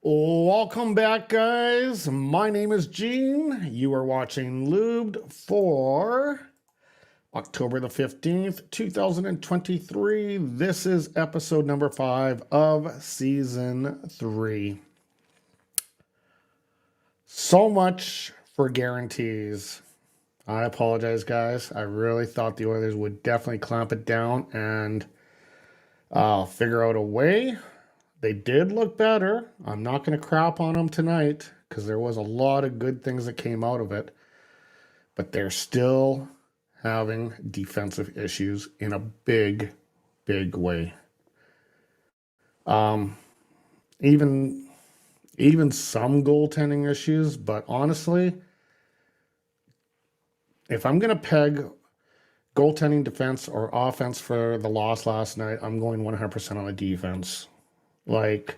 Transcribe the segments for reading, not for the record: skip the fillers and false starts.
Welcome back, guys. My name is Gene. You are watching Lubed for October the 15th, 2023. This is episode number 5 of season 3. So much for guarantees. I apologize, guys. I really thought the Oilers would definitely clamp it down and figure out a way. They did look better. I'm not going to crap on them tonight because there was a lot of good things that came out of it. But they're still having defensive issues in a big, big way. Even some goaltending issues. But honestly, if I'm going to peg goaltending, defense, or offense for the loss last night, I'm going 100% on the defense. Like,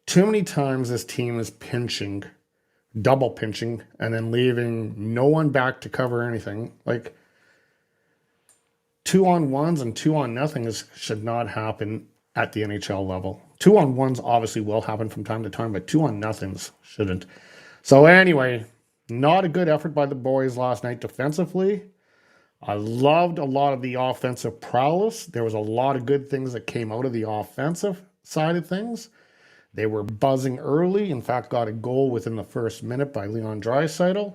too many times this team is pinching, double pinching, and then leaving no one back to cover anything. Like, 2-on-1s and 2-on-nothings should not happen at the NHL level. 2-on-1s obviously will happen from time to time, but 2-on-nothings shouldn't. So anyway, not a good effort by the boys last night defensively. I loved a lot of the offensive prowess. There was a lot of good things that came out of the offensive side of things. They were buzzing early. In fact, got a goal within the first minute by Leon Draisaitl.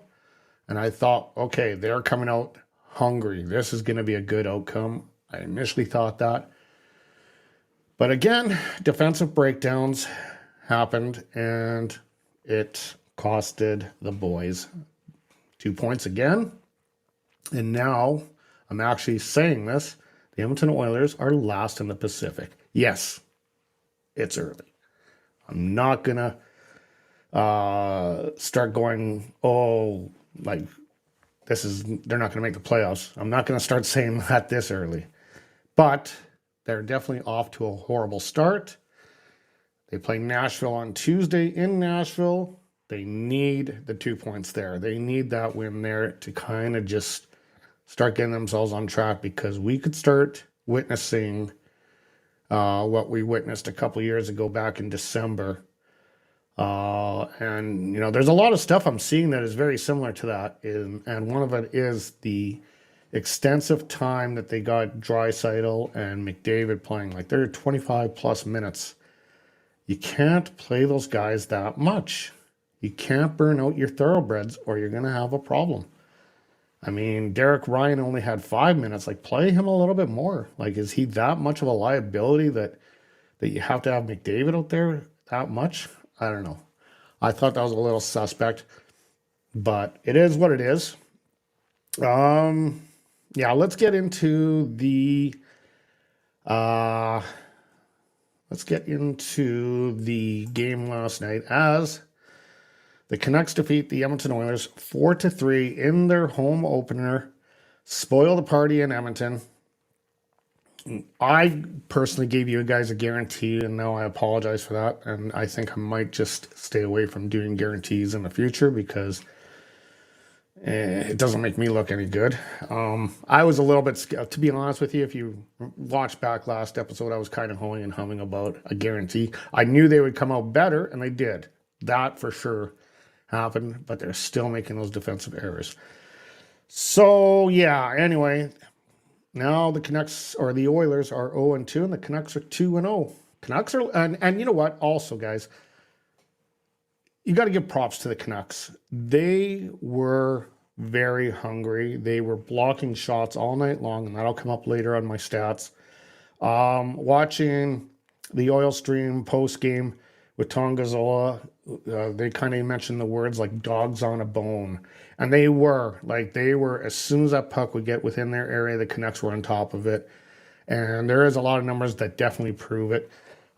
And I thought, okay, they're coming out hungry. This is going to be a good outcome. I initially thought that. But again, defensive breakdowns happened, and it costed the boys 2 points again. And now, I'm actually saying this, the Edmonton Oilers are last in the Pacific. Yes, it's early. I'm not going to start going, they're not going to make the playoffs. I'm not going to start saying that this early. But they're definitely off to a horrible start. They play Nashville on Tuesday in Nashville. They need the 2 points there. They need that win there to kind of just start getting themselves on track, because we could start witnessing what we witnessed a couple years ago back in December. And, there's a lot of stuff I'm seeing that is very similar to that. And one of it is the extensive time that they got Draisaitl and McDavid playing. Like, they're 25 plus minutes. You can't play those guys that much. You can't burn out your thoroughbreds or you're going to have a problem. I mean, Derek Ryan only had 5 minutes. Like, play him a little bit more. Like, is he that much of a liability that you have to have McDavid out there that much? I don't know. I thought that was a little suspect, but it is what it is. Let's get into the game last night as the Canucks defeat the Edmonton Oilers 4-3 in their home opener, spoil the party in Edmonton. I personally gave you guys a guarantee, and now I apologize for that. And I think I might just stay away from doing guarantees in the future because it doesn't make me look any good. I was a little bit, to be honest with you, if you watched back last episode, I was kind of hoeing and humming about a guarantee. I knew they would come out better, and they did. That for sure happened, but they're still making those defensive errors. So, anyway, now the Canucks, or the Oilers, are 0-2, and the Canucks are 2-0. Canucks are, and you know what? Also, guys, you got to give props to the Canucks. They were very hungry. They were blocking shots all night long, and that'll come up later on my stats. Watching the Oil Stream post-game with Tom Gazzola, they kind of mentioned the words like dogs on a bone. And they were, as soon as that puck would get within their area, the Canucks were on top of it. And there is a lot of numbers that definitely prove it,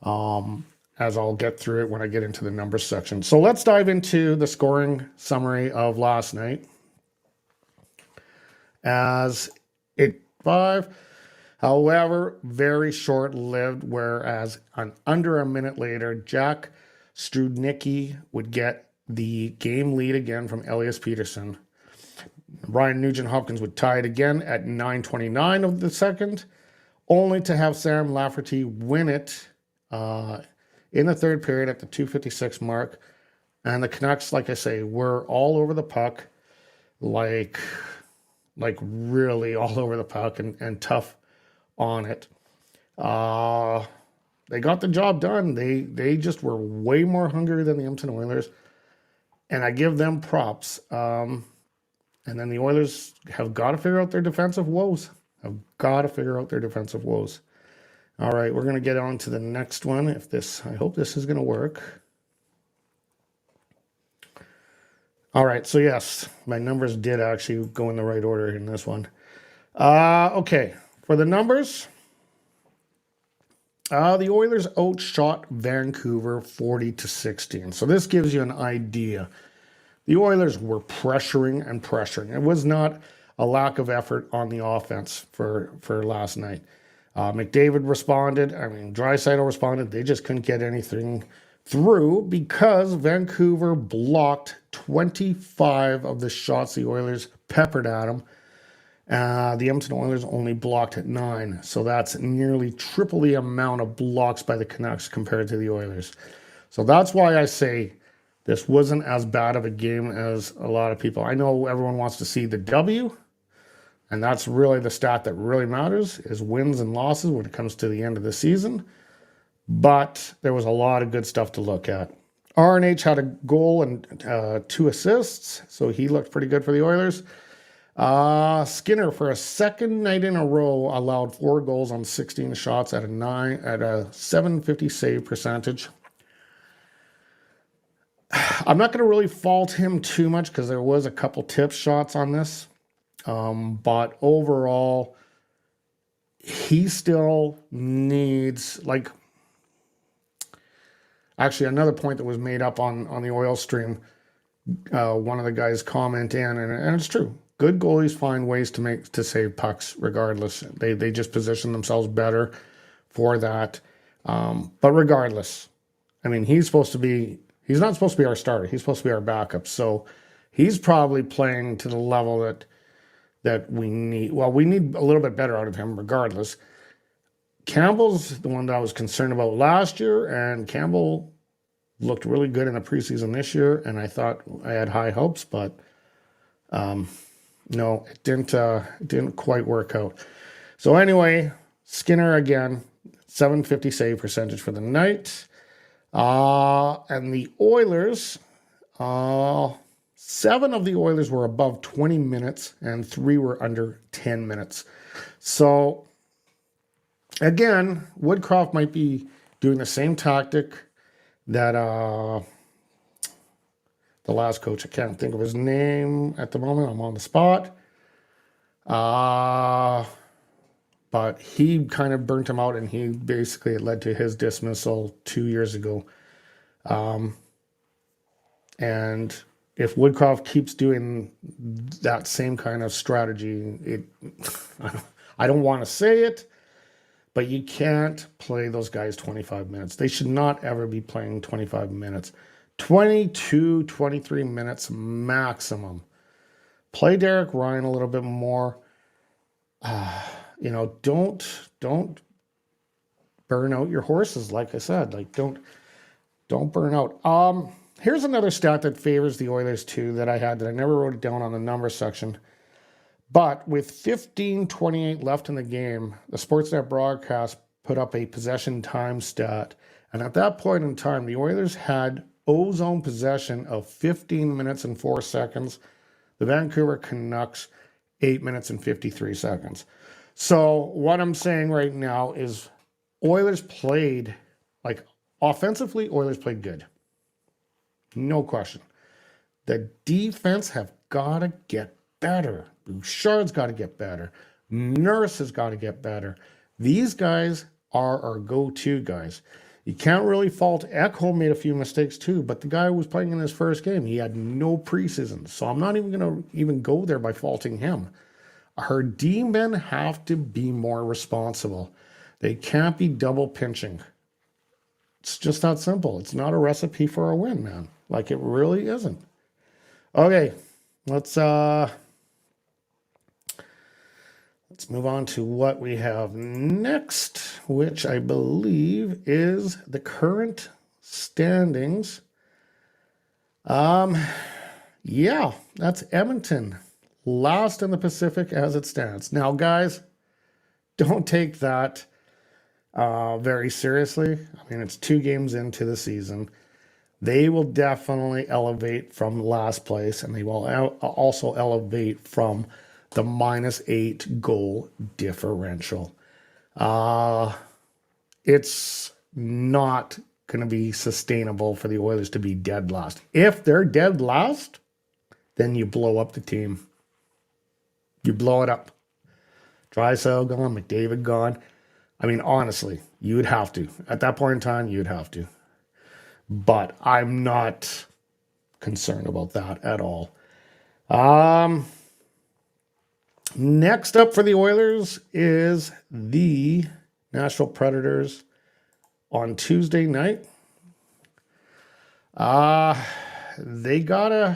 as I'll get through it when I get into the numbers section. So let's dive into the scoring summary of last night. As it 5, however, very short-lived, whereas under a minute later, Jack Studnicki would get the game lead again from Elias Peterson. Ryan Nugent-Hopkins would tie it again at 9:29 of the second, only to have Sam Lafferty win it in the third period at the 2:56 mark. And the Canucks, like I say, were all over the puck, like really all over the puck and tough on it. They got the job done. They just were way more hungry than the Edmonton Oilers, and I give them props. And then the Oilers have got to figure out their defensive woes. All right, we're going to get on to the next one. I hope this is going to work. All right, so yes, my numbers did actually go in the right order in this one. Okay, for the numbers, the Oilers outshot Vancouver 40-16. So this gives you an idea. The Oilers were pressuring and pressuring. It was not a lack of effort on the offense for last night. McDavid responded. I mean, Draisaitl responded. They just couldn't get anything through because Vancouver blocked 25 of the shots the Oilers peppered at them. The Edmonton Oilers only blocked at 9. So that's nearly triple the amount of blocks by the Canucks compared to the Oilers. So that's why I say this wasn't as bad of a game as a lot of people. I know everyone wants to see the W, and that's really the stat that really matters, is wins and losses when it comes to the end of the season. But there was a lot of good stuff to look at. RNH had a goal and 2 assists, so he looked pretty good for the Oilers. Skinner, for a second night in a row, allowed 4 goals on 16 shots at a .750 save percentage. I'm not going to really fault him too much because there was a couple tip shots on this. But overall, he still needs, actually another point that was made up on the oil stream, one of the guys comment in, and it's true. Good goalies find ways to save pucks regardless. They just position themselves better for that. But regardless, I mean, he's not supposed to be our starter. He's supposed to be our backup. So he's probably playing to the level that we need. Well, we need a little bit better out of him regardless. Campbell's the one that I was concerned about last year, and Campbell looked really good in the preseason this year, and I thought I had high hopes, but no, it didn't quite work out. So anyway, Skinner again, .750 save percentage for the night. And the Oilers, 7 of the Oilers were above 20 minutes and 3 were under 10 minutes. So again, Woodcroft might be doing the same tactic that the last coach, I can't think of his name at the moment, I'm on the spot. But he kind of burnt him out, and he basically, it led to his dismissal 2 years ago. And if Woodcroft keeps doing that same kind of strategy, I don't want to say it, but you can't play those guys 25 minutes. They should not ever be playing 25 minutes. 22, 23 minutes maximum. Play Derek Ryan a little bit more. Don't burn out your horses, like I said. Don't burn out. Here's another stat that favors the Oilers too that I had that I never wrote it down on the number section. But with 15:28 left in the game, the Sportsnet broadcast put up a possession time stat. And at that point in time, the Oilers had O-zone possession of 15 minutes and 4 seconds. The Vancouver Canucks, 8 minutes and 53 seconds. So what I'm saying right now is Oilers played, offensively, Oilers played good. No question. The defense have got to get better. Bouchard's got to get better. Nurse has got to get better. These guys are our go-to guys. You can't really fault Ekholm, made a few mistakes too, but the guy was playing in his first game. He had no preseason, so I'm not even going to go there by faulting him. Our D-men have to be more responsible. They can't be double pinching. It's just that simple. It's not a recipe for a win, man. It really isn't. Okay, let's move on to what we have next, which I believe is the current standings. Yeah, that's Edmonton. Last in the Pacific as it stands. Now, guys, don't take that very seriously. I mean, it's 2 games into the season. They will definitely elevate from last place, and they will also elevate from the -8 goal differential. It's not going to be sustainable for the Oilers to be dead last. If they're dead last, then you blow up the team. You blow it up. Draisaitl gone, McDavid gone. I mean, honestly, you would have to. At that point in time, you'd have to. But I'm not concerned about that at all. Next up for the Oilers is the Nashville Predators on Tuesday night. They gotta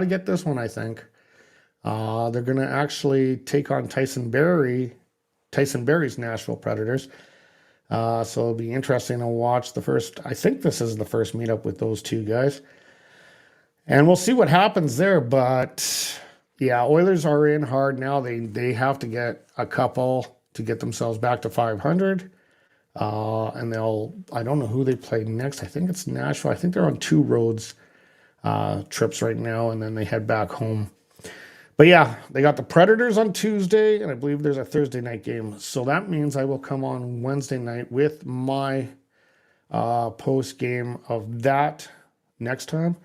get this one, I think. They're gonna actually take on Tyson Barrie's Nashville Predators. So it'll be interesting to watch the first. I think this is the first meetup with those 2 guys, and we'll see what happens there. But yeah, Oilers are in hard now. They have to get a couple to get themselves back to 500. And I don't know who they play next. I think it's Nashville. I think they're on 2 roads trips right now, and then they head back home. But yeah, they got the Predators on Tuesday, and I believe there's a Thursday night game. So that means I will come on Wednesday night with my post game of that next time.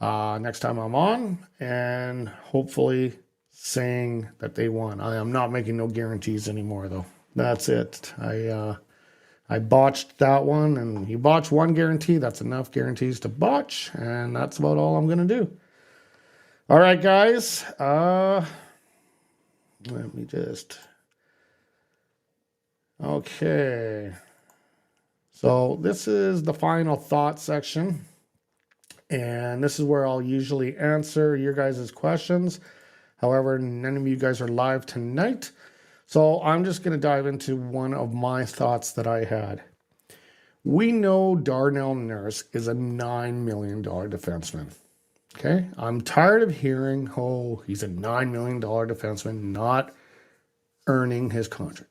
Next time I'm on, and hopefully saying that they won. I am not making no guarantees anymore, though. That's it. I botched that one, and you botch one guarantee. That's enough guarantees to botch, and that's about all I'm going to do. All right, guys. Let me just... Okay. So this is the final thought section, and this is where I'll usually answer your guys' questions. However, none of you guys are live tonight. So I'm just going to dive into one of my thoughts that I had. We know Darnell Nurse is a $9 million defenseman. Okay? I'm tired of hearing, oh, he's a $9 million defenseman not earning his contract.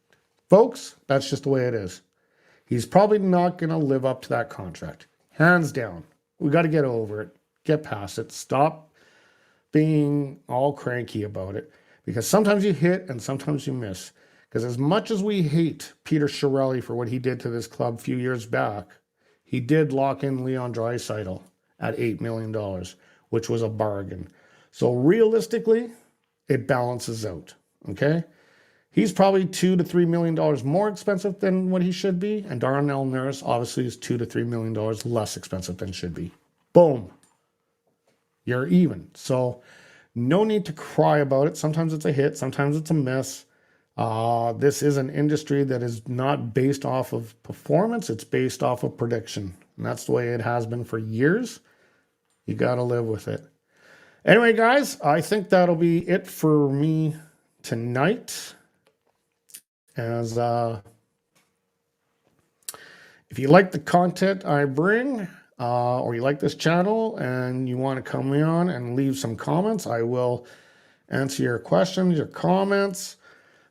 Folks, that's just the way it is. He's probably not going to live up to that contract. Hands down. We got to get over it. Get past it. Stop being all cranky about it. Because sometimes you hit and sometimes you miss. Because as much as we hate Peter Chiarelli for what he did to this club a few years back, he did lock in Leon Draisaitl at $8 million, which was a bargain. So realistically, it balances out, okay? He's probably $2 to $3 million more expensive than what he should be, and Darnell Nurse obviously is $2 to $3 million less expensive than should be. Boom. You're even. So no need to cry about it. Sometimes it's a hit, sometimes it's a miss. This is an industry that is not based off of performance, it's based off of prediction. And that's the way it has been for years. You got to live with it. Anyway, guys, I think that'll be it for me tonight. As if you like the content I bring, or you like this channel and you want to come on and leave some comments, I will answer your questions, your comments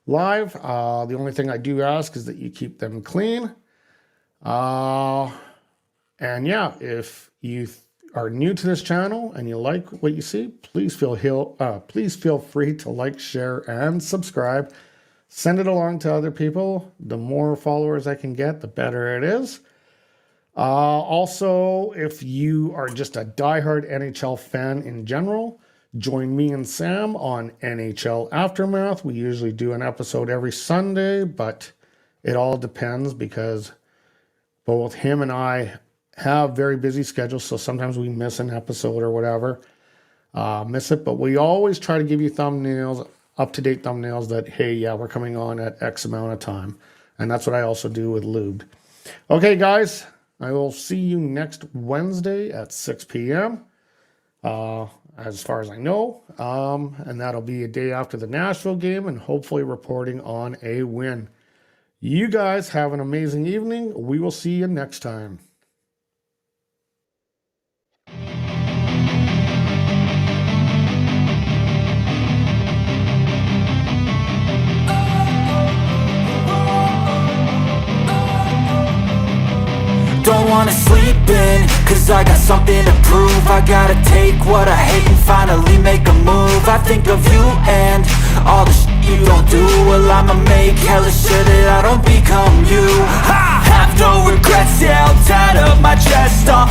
live. The only thing I do ask is that you keep them clean. And yeah, if you are new to this channel and you like what you see, please feel free to like, share, and subscribe. Send it along to other people. The more followers I can get, the better it is. Also, if you are just a diehard NHL fan in general, join me and Sam on NHL Aftermath. We usually do an episode every Sunday, but it all depends because both him and I have very busy schedules, so sometimes we miss an episode or whatever. Miss it, but we always try to give you thumbnails, up-to-date thumbnails that, hey, yeah, we're coming on at X amount of time. And that's what I also do with Lubed. Okay, guys, I will see you next Wednesday at 6 p.m. As far as I know. And that'll be a day after the Nashville game and hopefully reporting on a win. You guys have an amazing evening. We will see you next time. wanna sleep in, cause I got something to prove. I gotta take what I hate and finally make a move. I think of you and all the shit you don't do. Well, I'ma make hella sure that I don't become you. I have no regrets, yeah, I'll tie up my chest. I'll